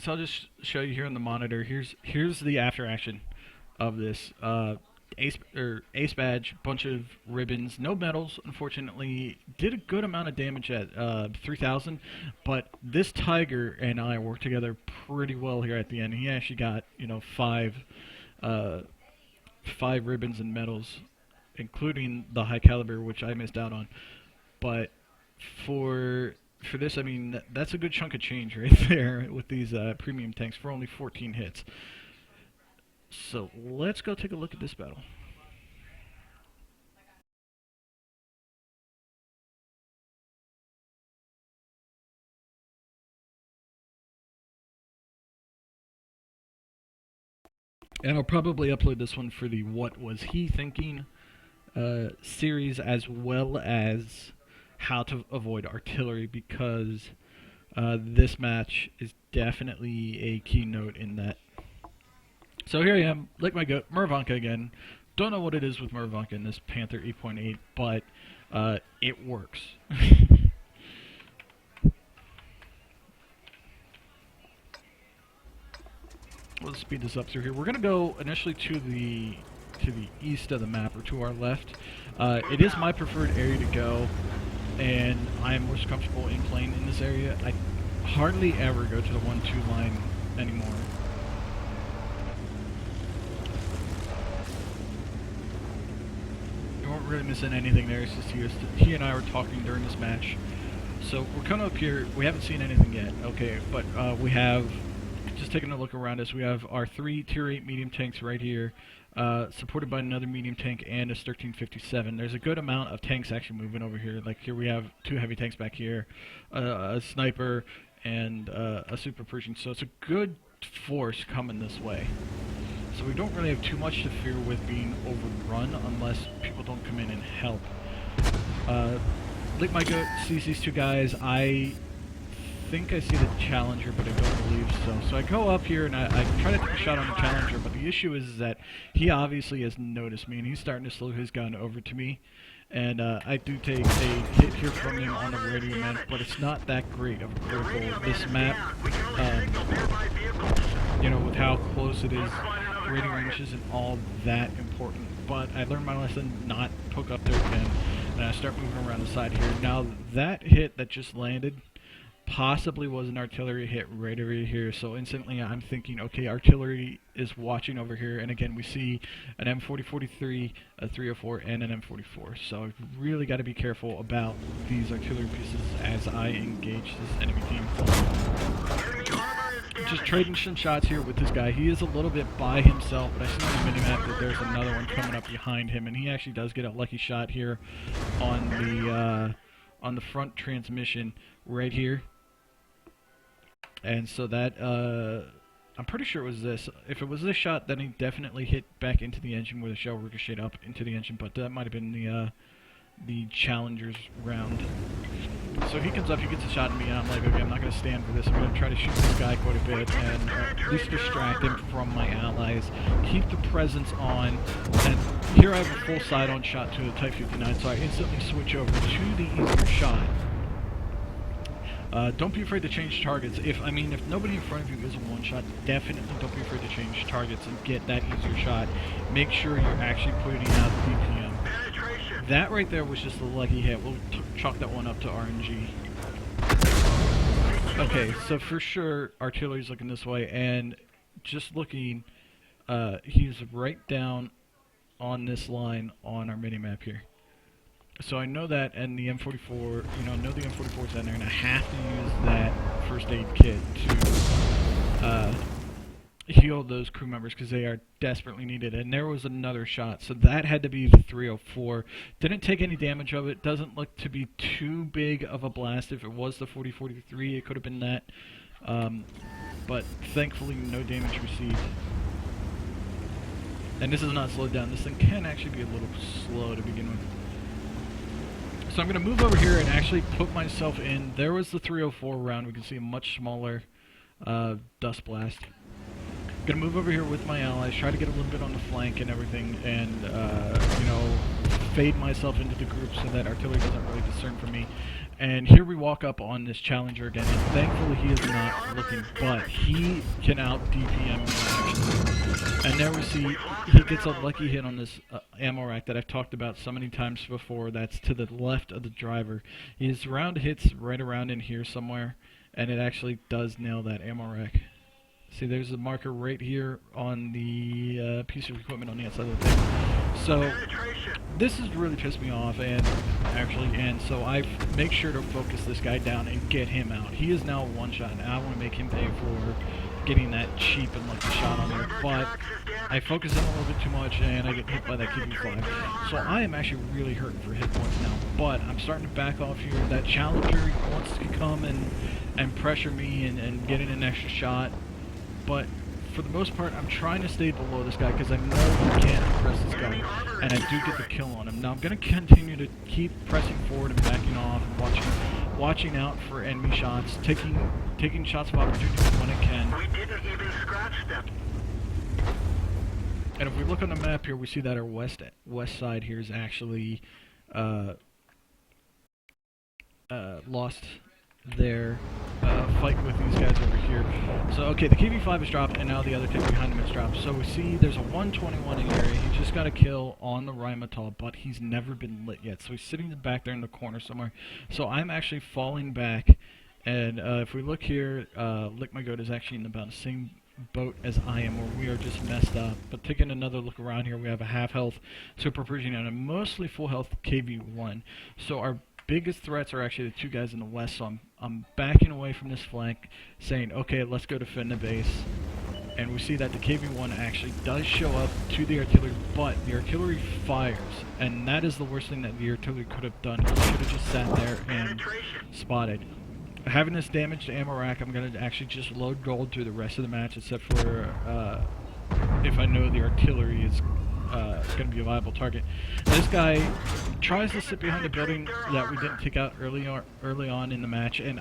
So I'll just show you here on the monitor. Here's the after action of this. Ace badge, bunch of ribbons, no medals. Unfortunately, did a good amount of damage at 3,000, but this tiger and I worked together pretty well here at the end. He actually got uh, five ribbons and medals, including the high caliber, which I missed out on. But for this, I mean, that's a good chunk of change right there with these premium tanks for only 14 hits. So let's go take a look at this battle. And I'll probably upload this one for the What Was He Thinking series, as well as how to avoid artillery, because this match is definitely a keynote in that. So here I am, like my goat, Mervanka again. Don't know what it is with Mervanka in this Panther 8.8, but it works. Let's speed this up through here. We're gonna go initially to the east of the map, or to our left. It is my preferred area to go, and I am most comfortable in playing in this area. I hardly ever go to the 1-2 line anymore. You weren't really missing anything there. It's just he and I were talking during this match. So we're coming up here. We haven't seen anything yet. Okay, but we have, just taking a look around us, we have our 3 Tier 8 medium tanks right here, supported by another medium tank and a 1357. There's a good amount of tanks actually moving over here. Like here we have 2 heavy tanks back here, a sniper, and a super Pershing. So it's a good force coming this way. So we don't really have too much to fear with being overrun unless people don't come in and help. Lick my goat sees these 2 guys. I think I see the Challenger, but I don't believe so. So I go up here and I try to take a shot on the Challenger, but the issue is that he obviously has noticed me and he's starting to slow his gun over to me. And I do take a hit here from him on the radio map, but it's not that great of a critical. This map, you know, with how close it is, rating range isn't all that important. But I learned my lesson, not hook up there again, and I start moving around the side here. Now that hit that just landed possibly was an artillery hit right over here, so instantly I'm thinking, okay, artillery is watching over here, and again we see an M4043, a 304, and an M44, so I've really got to be careful about these artillery pieces as I engage this enemy team. Just trading some shots here with this guy. He is a little bit by himself, but I see on the minimap that there's another one coming up behind him, and he actually does get a lucky shot here on the front transmission right here. And so that, I'm pretty sure it was this. If it was this shot, then he definitely hit back into the engine where the shell ricocheted up into the engine, but that might have been the Challenger's round. So he comes up, he gets a shot at me, and I'm like, okay, I'm not going to stand for this. I'm going to try to shoot this guy quite a bit, and at least distract him from my allies. Keep the presence on, and here I have a full side-on shot to the Type 59, so I instantly switch over to the easier shot. Don't be afraid to change targets. If nobody in front of you is a one-shot, definitely don't be afraid to change targets and get that easier shot. Make sure you're actually putting out DPM. That right there was just a lucky hit. We'll chalk that one up to RNG. Okay, so for sure, artillery's looking this way, and just looking, he's right down on this line on our mini-map here. So I know that, and the M44, I know the M44 is down there, and I have to use that first aid kit to heal those crew members because they are desperately needed. And there was another shot, so that had to be the 304. Didn't take any damage of it. Doesn't look to be too big of a blast. If it was the 4043, it could have been that. But thankfully, no damage received. And this is not slowed down. This thing can actually be a little slow to begin with. So I'm going to move over here and actually put myself in. There was the 304 round. We can see a much smaller dust blast. Going to move over here with my allies, try to get a little bit on the flank and everything, and fade myself into the group so that artillery doesn't really discern from me. And here we walk up on this challenger again, and thankfully he is not looking, but he can out DPM me actually. And there we see he gets a lucky hit on this ammo rack that I've talked about so many times before. That's to the left of the driver. His round hits right around in here somewhere, and it actually does nail that ammo rack. See, there's a marker right here on the piece of equipment on the outside of the thing. So this has really pissed me off, and so I make sure to focus this guy down and get him out. He is now one shot, and I want to make him pay for getting that cheap and lucky shot on there. But I focus him a little bit too much, and I get hit by that QB5. So I am actually really hurting for hit points now. But I'm starting to back off here. That challenger wants to come and pressure me and get in an extra shot. But for the most part, I'm trying to stay below this guy because I know I can't impress this guy, and I do get the kill on him. Now I'm going to continue to keep pressing forward and backing off, and watching out for enemy shots, taking shots of opportunity when it can. We didn't even scratch them. And if we look on the map here, we see that our west side here is actually lost their fight with these guys over here. So, okay, the KV5 is dropped, and now the other tank behind him is dropped. So we see there's a 121 in the area. He just got a kill on the Rheinmetall, but he's never been lit yet. So he's sitting back there in the corner somewhere. So I'm actually falling back, and if we look here, Lick My Goat is actually in about the same boat as I am, where we are just messed up. But taking another look around here, we have a half health Super Persian and a mostly full health KV1. So our biggest threats are actually the two guys in the west, so I'm backing away from this flank, saying, okay, let's go defend the base. And we see that the KV-1 actually does show up to the artillery, but the artillery fires, and that is the worst thing that the artillery could have done. He should have just sat there and spotted. Having this damaged ammo rack, I'm going to actually just load gold through the rest of the match, except for if I know the artillery is going to be a viable target. This guy tries to sit behind the building that we didn't take out early on in the match, and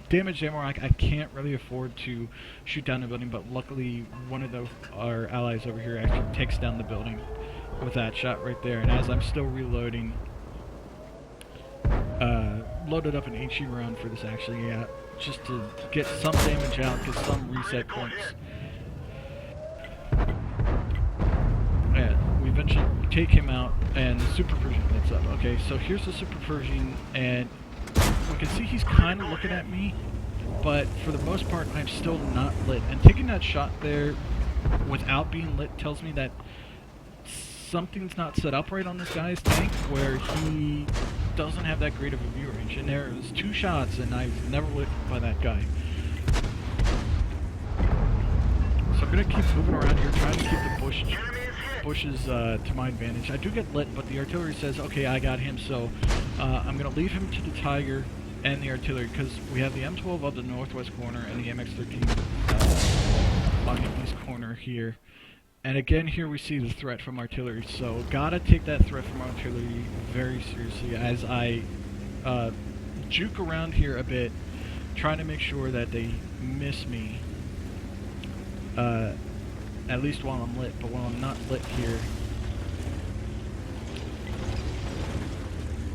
damaged ammo rack, I can't really afford to shoot down the building, but luckily one of our allies over here actually takes down the building with that shot right there. And as I'm still reloading, loaded up an HE round for this actually, yeah, just to get some damage out, get some reset points. We eventually take him out, and the Super Persian lights up. Okay, so here's the Super Persian, and we can see he's kind of looking at me, but for the most part, I'm still not lit. And taking that shot there without being lit tells me that something's not set up right on this guy's tank, where he doesn't have that great of a view range. And there's two shots, and I've never lit by that guy. So I'm going to keep moving around here, trying to keep the bushes to my advantage. I do get lit, but the artillery says, okay, I got him, so I'm going to leave him to the Tiger and the artillery, because we have the M12 up the northwest corner and the MX-13 on the east corner here. And again, here we see the threat from artillery, so gotta take that threat from artillery very seriously as I juke around here a bit, trying to make sure that they miss me. At least while I'm lit, but while I'm not lit here,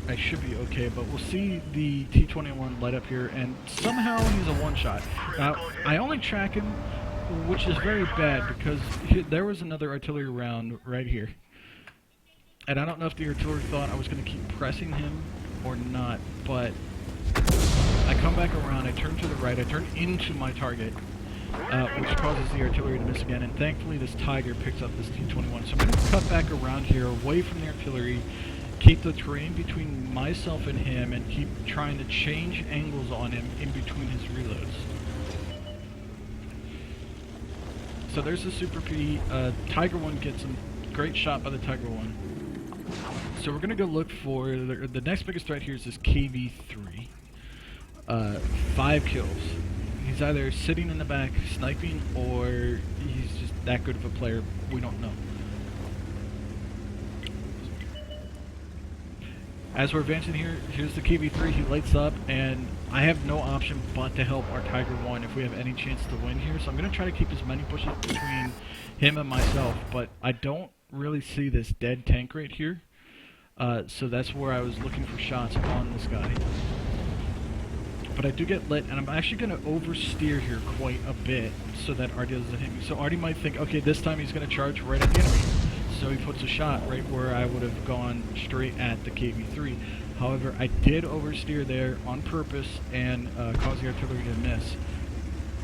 I should be okay. But we'll see the T-21 light up here, and somehow he's a one-shot. Now, I only track him, which is very bad, because there was another artillery round right here. And I don't know if the artillery thought I was going to keep pressing him or not, but I come back around, I turn to the right, I turn into my target, which causes the artillery to miss again, and thankfully this Tiger picks up this T-21. So I'm going to cut back around here, away from the artillery, keep the terrain between myself and him, and keep trying to change angles on him in between his reloads. So there's the Super P. Tiger 1 gets a great shot by the Tiger 1. So we're going to go look for the next biggest threat here is this KV-3. 5 kills. He's either sitting in the back sniping, or he's just that good of a player. We don't know. As we're advancing here, here's the KV-3. He lights up, and I have no option but to help our Tiger 1 if we have any chance to win here. So I'm going to try to keep as many bushes between him and myself, but I don't really see this dead tank right here. So that's where I was looking for shots on this guy. but I do get lit, and I'm actually going to oversteer here quite a bit so that Artie doesn't hit me. So Artie might think, okay, this time he's going to charge right at the enemy. So he puts a shot right where I would have gone straight at the KV-3. However, I did oversteer there on purpose and cause the artillery to miss.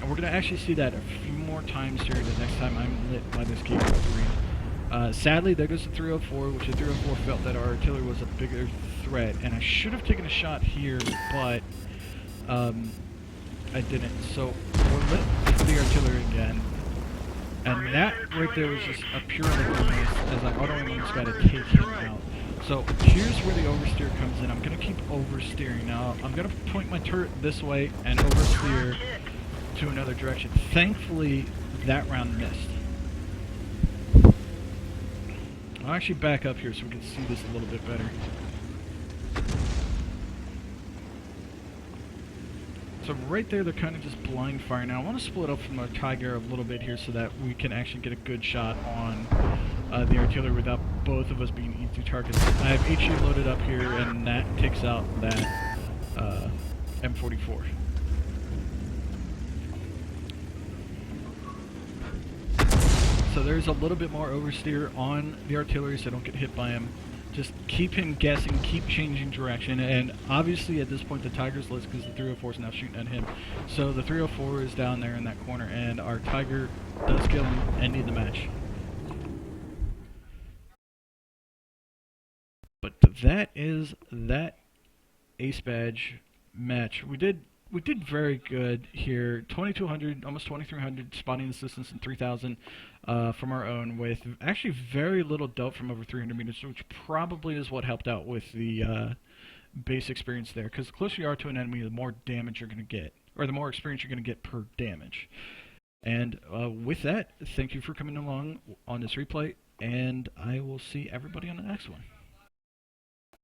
And we're going to actually see that a few more times here the next time I'm lit by this KV-3. Sadly, there goes the 304, which the 304 felt that our artillery was a bigger threat, and I should have taken a shot here, but I didn't. So we're lit for the artillery again, and that right there was just a pure miss as I auto-aimed this guy to take him out. So here's where the oversteer comes in. I'm going to keep oversteering now. I'm going to point my turret this way and oversteer to another direction. Thankfully, that round missed. I'll actually back up here so we can see this a little bit better. So right there, they're kind of just blind firing. Now I want to split up from our Tiger a little bit here so that we can actually get a good shot on the artillery without both of us being easy targets. I have HE loaded up here, and that takes out that M44. So there's a little bit more oversteer on the artillery so I don't get hit by him. Just keep him guessing, keep changing direction, and obviously at this point the Tiger's lit because the 304 is now shooting at him. So the 304 is down there in that corner, and our Tiger does kill him and end the match. But that is that Ace Badge match. We did very good here. 2200, almost 2300 spotting assistance and 3000 from our own, with actually very little dope from over 300 meters, which probably is what helped out with the base experience there. Because the closer you are to an enemy, the more damage you're going to get, or the more experience you're going to get per damage. And with that, thank you for coming along on this replay, and I will see everybody on the next one.